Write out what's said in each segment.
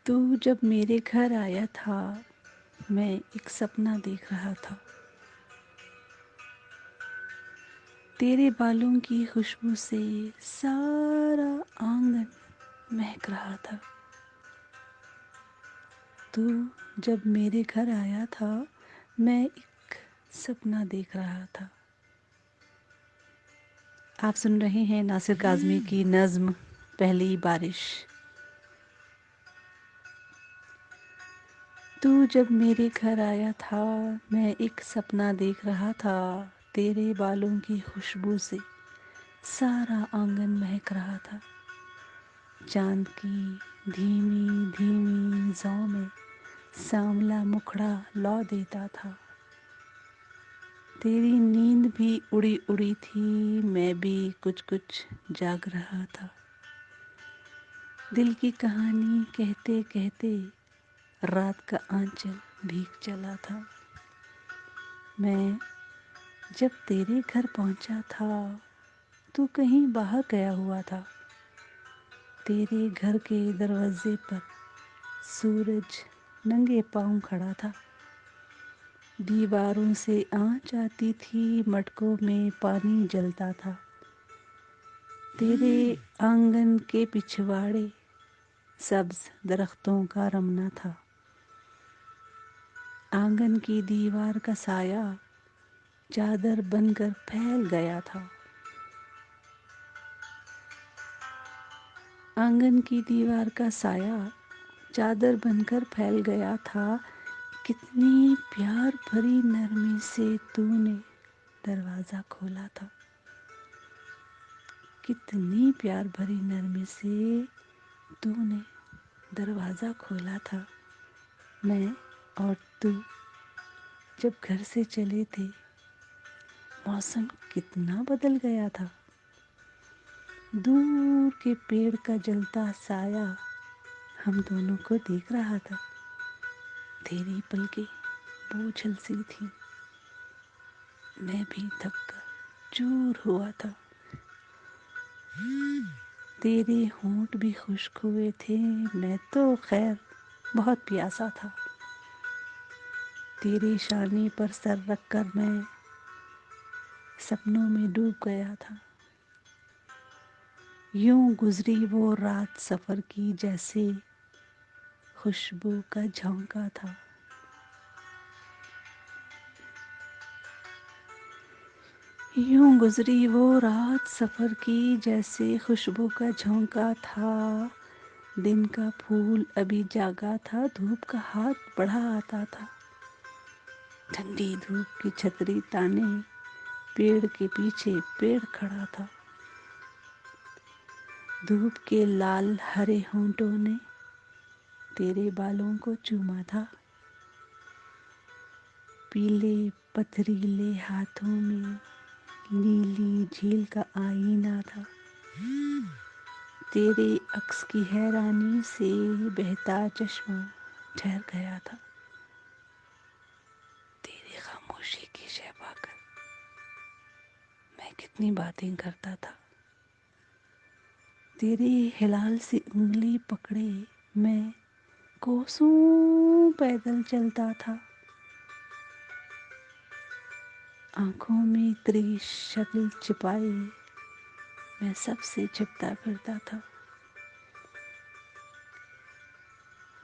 تو جب میرے گھر آیا تھا میں ایک سپنا دیکھ رہا تھا، تیرے بالوں کی خوشبو سے سارا آنگن مہک رہا تھا۔ تو جب میرے گھر آیا تھا میں ایک سپنا دیکھ رہا تھا۔ آپ سن رہے ہیں ناصر کاظمی کی نظم پہلی بارش۔ تو جب میرے گھر آیا تھا میں ایک سپنا دیکھ رہا تھا، تیرے بالوں کی خوشبو سے سارا آنگن مہک رہا تھا۔ چاند کی دھیمی دھیمی زو میں سانولا مکھڑا لو دیتا تھا۔ تیری نیند بھی اڑی اڑی تھی، میں بھی کچھ کچھ جاگ رہا تھا۔ دل کی کہانی کہتے کہتے رات کا آنچل بھیگ چلا تھا۔ میں جب تیرے گھر پہنچا تھا تو کہیں باہر گیا ہوا تھا۔ تیرے گھر کے دروازے پر سورج ننگے پاؤں کھڑا تھا۔ دیواروں سے آنچ آتی تھی، مٹکوں میں پانی جلتا تھا۔ تیرے آنگن کے پچھواڑے سبز درختوں کا رمنا تھا۔ آنگن کی دیوار کا سایہ چادر بن کر پھیل گیا تھا۔ آنگن کی دیوار کا سایہ چادر بن کر پھیل گیا تھا۔ کتنی پیار بھری نرمی سے تو نے دروازہ کھولا تھا۔ کتنی پیار بھری نرمی سے تو نے دروازہ کھولا تھا۔ میں اور تو جب گھر سے چلے تھے موسم کتنا بدل گیا تھا۔ دور کے پیڑ کا جلتا سایہ ہم دونوں کو دیکھ رہا تھا۔ تیری پلکیں بوجھل سی تھی، میں بھی تھک کر چور ہوا تھا۔ تیرے ہونٹ بھی خشک ہوئے تھے، میں تو خیر بہت پیاسا تھا۔ تیرے شانے پر سر رکھ کر میں سپنوں میں ڈوب گیا تھا۔ یوں گزری وہ رات سفر کی جیسے خوشبو کا جھونکا تھا۔ یوں گزری وہ رات سفر کی جیسے خوشبو کا جھونکا تھا۔ دن کا پھول ابھی جاگا تھا، دھوپ کا ہاتھ بڑھا آتا تھا۔ ٹھنڈی دھوپ کی چھتری تانے پیڑ کے پیچھے پیڑ کھڑا تھا۔ دھوپ کے لال ہرے ہونٹوں نے تیرے بالوں کو چوما تھا۔ پیلے پتھریلے ہاتھوں میں نیلی جھیل کا آئینہ تھا۔ تیرے عکس کی حیرانی سے بہتا چشمہ ٹھہر گیا تھا۔ تیری خاموشی کی شہ پا کر میں کتنی باتیں کرتا تھا۔ تیرے ہلال سے انگلی پکڑے میں کوسوں پیدل چلتا تھا۔ آنکھوں میں تیری شکل چھپائے میں سب سے چھپتا پھرتا تھا۔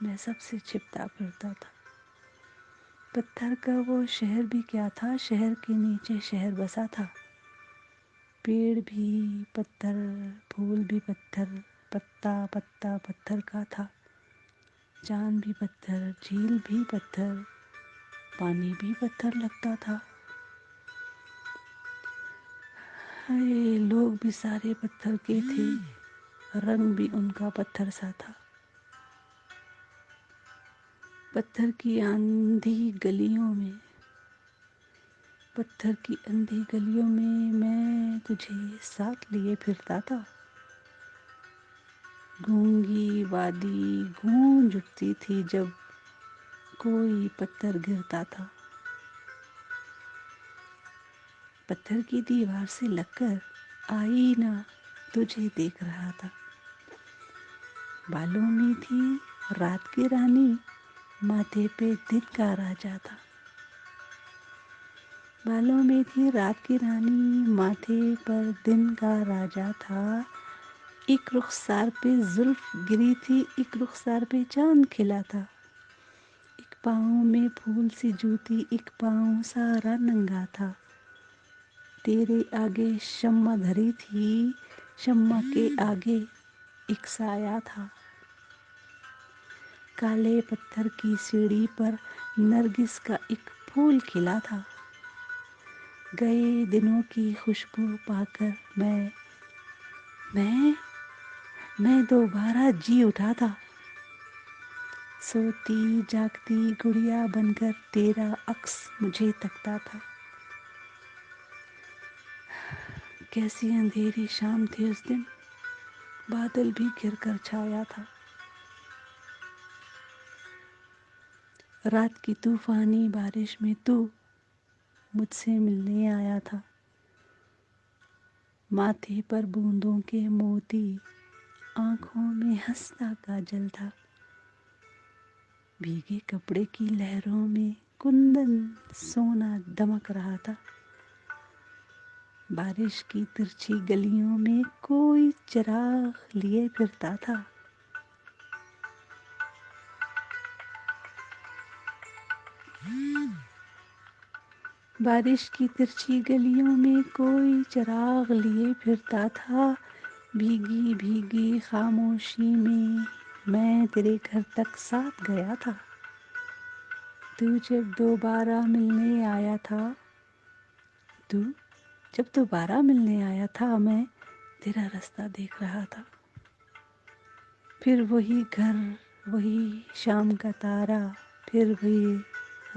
میں سب سے چھپتا پھرتا تھا۔ پتھر کا وہ شہر بھی کیا تھا، شہر کے نیچے شہر بسا تھا۔ پیڑ بھی پتھر، پھول بھی پتھر، پتا پتا پتھر کا تھا۔ چاند بھی پتھر، جھیل بھی پتھر، پانی بھی پتھر لگتا تھا۔ ہائے، لوگ بھی سارے پتھر کے تھے، رنگ بھی ان کا پتھر سا تھا۔ پتھر کی اندھی گلیوں میں، پتھر کی اندھی گلیوں میں تجھے ساتھ لیے پھرتا تھا۔ گونگی وادی گونج اٹھتی تھی جب کوئی پتھر گرتا تھا۔ پتھر کی دیوار سے لگ کر آئینہ تجھے دیکھ رہا تھا۔ بالوں میں تھی رات کی رانی ماتھے پہ دن کا راجا تھا۔ بالوں میں تھی رات کی رانی، ماتھے پر دن کا راجا تھا۔ ایک رخسار پہ زلف گری تھی، ایک رخسار پہ چاند کھلا تھا۔ ایک پاؤں میں پھول سی جوتی، ایک پاؤں سارا ننگا تھا۔ تیرے آگے شمع دھری تھی، شمع کے آگے ایک سایہ تھا۔ کالے پتھر کی سیڑھی پر نرگس کا ایک پھول کھلا تھا۔ گئے دنوں کی خوشبو پا کر میں دوبارہ جی اٹھا تھا۔ سوتی جاگتی گڑیا بن کر تیرا عکس مجھے تکتا تھا۔ کیسی اندھیری شام تھی اس دن، بادل بھی گھر کر چھایا تھا۔ رات کی طوفانی بارش میں تو مجھ سے ملنے آیا تھا۔ ماتھے پر بوندوں کے موتی، آنکھوں میں ہنستا کاجل تھا۔ بھیگے کپڑے کی لہروں میں کندن سونا دمک رہا تھا۔ بارش کی ترچھی گلیوں میں کوئی چراغ لیے پھرتا تھا۔ بارش کی ترچھی گلیوں میں کوئی چراغ لیے پھرتا تھا۔ بھیگی بھیگی خاموشی میں تیرے گھر تک ساتھ گیا تھا۔ تو جب دوبارہ ملنے آیا تھا میں تیرا رستہ دیکھ رہا تھا۔ پھر وہی گھر، وہی شام کا تارا، پھر وہی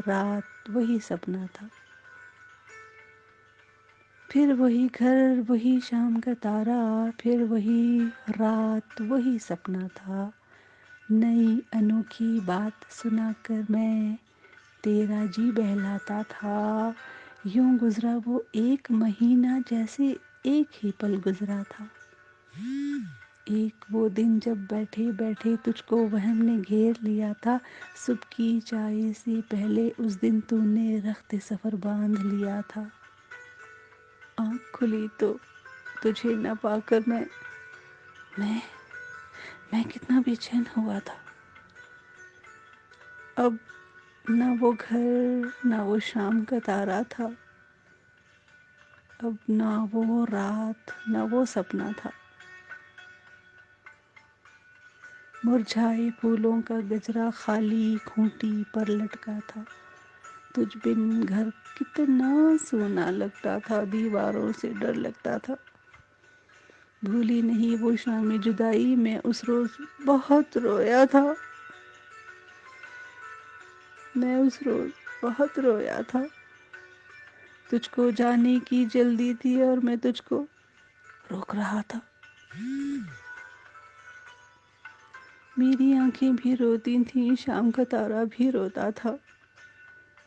رات، وہی سپنا تھا۔ پھر وہی گھر، وہی شام کا تارا، پھر وہی رات، وہی سپنا تھا۔ نئی انوکھی بات سنا کر میں تیرا جی بہلاتا تھا۔ یوں گزرا وہ ایک مہینہ جیسے ایک ہی پل گزرا تھا۔ ایک وہ دن جب بیٹھے بیٹھے تجھ کو وہم نے گھیر لیا تھا۔ صبح کی چائے سے پہلے اس دن تو نے رخت سفر باندھ لیا تھا۔ آنکھ کھلی تو تجھے نہ پا کر میں کتنا بے چین ہوا تھا۔ اب نہ وہ گھر، نہ وہ شام کا تارا تھا۔ اب نہ وہ رات، نہ وہ سپنا تھا۔ مرجھائے پھولوں کا گجرا خالی کھونٹی پر لٹکا تھا۔ تجھ بن گھر کتنا سونا لگتا تھا، دیواروں سے ڈر لگتا تھا۔ بھولی نہیں وہ شام جدائی، میں اس روز بہت رویا تھا۔ تجھ کو جانے کی جلدی تھی اور میں تجھ کو روک رہا تھا۔ میری آنکھیں بھی روتی تھیں، شام کا تارا بھی روتا تھا۔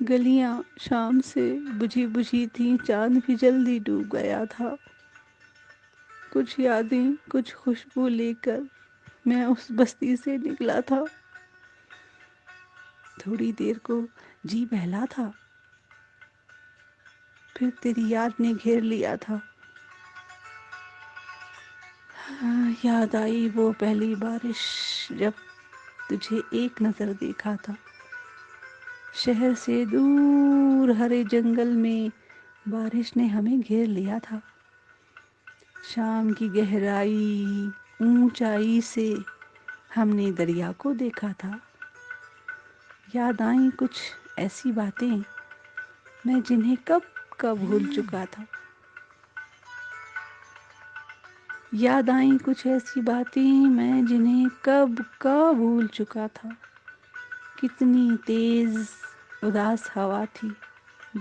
گلیاں شام سے بجھی بجھی تھیں، چاند بھی جلدی ڈوب گیا تھا۔ کچھ یادیں، کچھ خوشبو لے کر میں اس بستی سے نکلا تھا۔ تھوڑی دیر کو جی بہلا تھا، پھر تیری یاد نے گھیر لیا تھا۔ یاد آئی وہ پہلی بارش جب تجھے ایک نظر دیکھا تھا۔ شہر سے دور ہرے جنگل میں بارش نے ہمیں گھیر لیا تھا۔ شام کی گہرائی، اونچائی سے ہم نے دریا کو دیکھا تھا۔ یاد آئیں کچھ ایسی باتیں میں جنہیں کب کا بھول چکا تھا۔ یاد آئیں کچھ ایسی باتیں میں جنہیں کب کا بھول چکا تھا۔ کتنی تیز اداس ہوا تھی،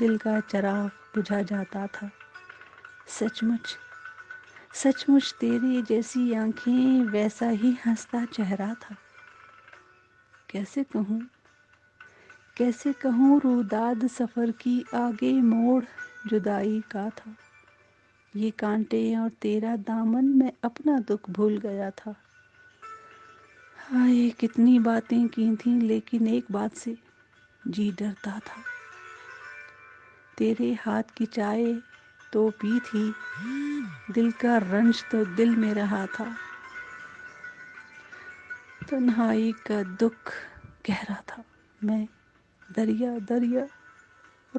دل کا چراغ بجھا جاتا تھا۔ سچ مچ تیرے جیسی آنکھیں، ویسا ہی ہنستا چہرہ تھا۔ کیسے کہوں روداد سفر کی، آگے موڑ جدائی کا تھا۔ یہ کانٹے اور تیرا دامن، میں اپنا دکھ بھول گیا تھا۔ ہائے کتنی باتیں کی تھیں، لیکن ایک بات سے جی ڈرتا تھا۔ تیرے ہاتھ کی چائے تو پی تھی، دل کا رنج تو دل میں رہا تھا، تنہائی کا دکھ گہرا تھا، میں دریا دریا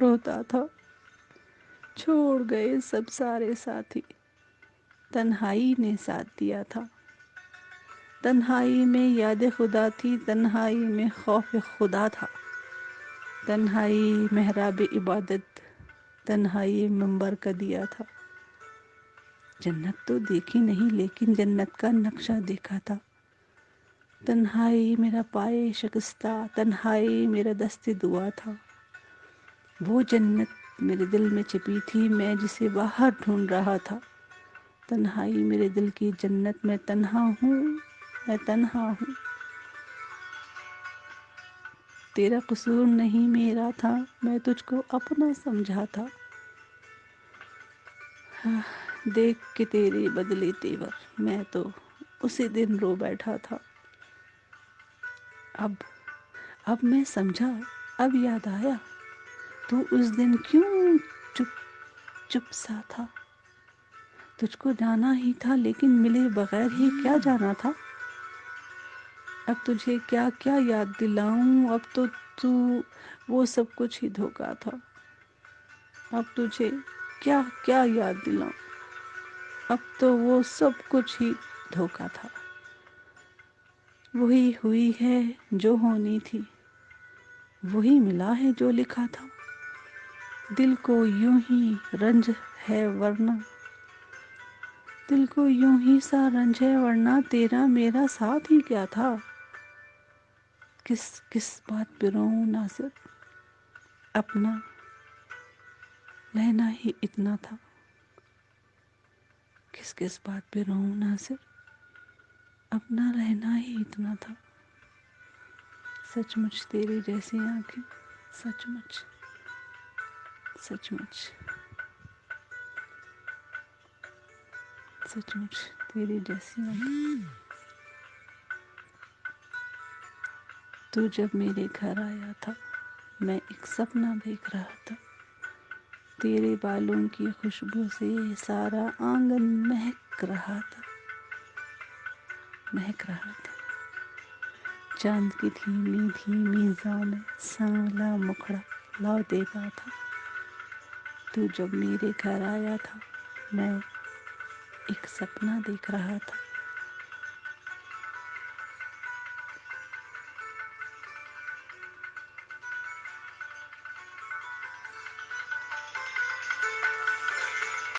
روتا تھا۔ چھوڑ گئے سب سارے ساتھی، تنہائی نے ساتھ دیا تھا۔ تنہائی میں یاد خدا تھی، تنہائی میں خوف خدا تھا، تنہائی محراب عبادت، تنہائی منبر کا دیا تھا۔ جنت تو دیکھی نہیں لیکن جنت کا نقشہ دیکھا تھا۔ تنہائی میرا پائے شکستہ، تنہائی میرا دست دعا تھا۔ وہ جنت میرے دل میں چھپی تھی، میں جسے باہر ڈھونڈ رہا تھا۔ تنہائی میرے دل کی جنت، میں تنہا ہوں، میں تنہا ہوں۔ تیرا قصور نہیں میرا تھا، میں تجھ کو اپنا سمجھا تھا۔ دیکھ کے تیرے بدلے تیور، میں تو اسی دن رو بیٹھا تھا۔ اب میں سمجھا، اب یاد آیا، تو اس دن کیوں چپ چپ سا تھا۔ تجھ کو جانا ہی تھا لیکن ملے بغیر ہی کیا جانا تھا۔ اب تجھے کیا کیا یاد دلاؤں، اب تو وہ سب کچھ ہی دھوکا تھا۔ اب تجھے کیا کیا یاد دلاؤں، اب تو وہ سب کچھ ہی دھوکا تھا۔ وہی ہوئی ہے جو ہونی تھی، وہی ملا ہے جو لکھا تھا۔ دل کو یوں ہی رنج ہے ورنہ، دل کو یوں ہی سا رنج ہے ورنہ تیرا میرا ساتھ ہی کیا تھا۔ کس کس بات پہ روؤں ناصر، اپنا رہنا ہی اتنا تھا۔ کس کس بات پہ روؤں ناصر، اپنا رہنا ہی اتنا تھا۔ سچ مچ تیری جیسی آنکھیں، سچ مچ سچ مچ سچ مچ تیری جیسی آنکھیں۔ تو جب میرے گھر آیا تھا، میں ایک سپنا دیکھ رہا تھا۔ تیرے بالوں کی خوشبو سے سارا آنگن مہک رہا تھا، مہک رہا تھا۔ چاند کی دھیمی دھیمی زاں میں سانولا مکھڑا لا دیتا تھا۔ تو جب میرے گھر آیا تھا، میں ایک سپنا دیکھ رہا تھا۔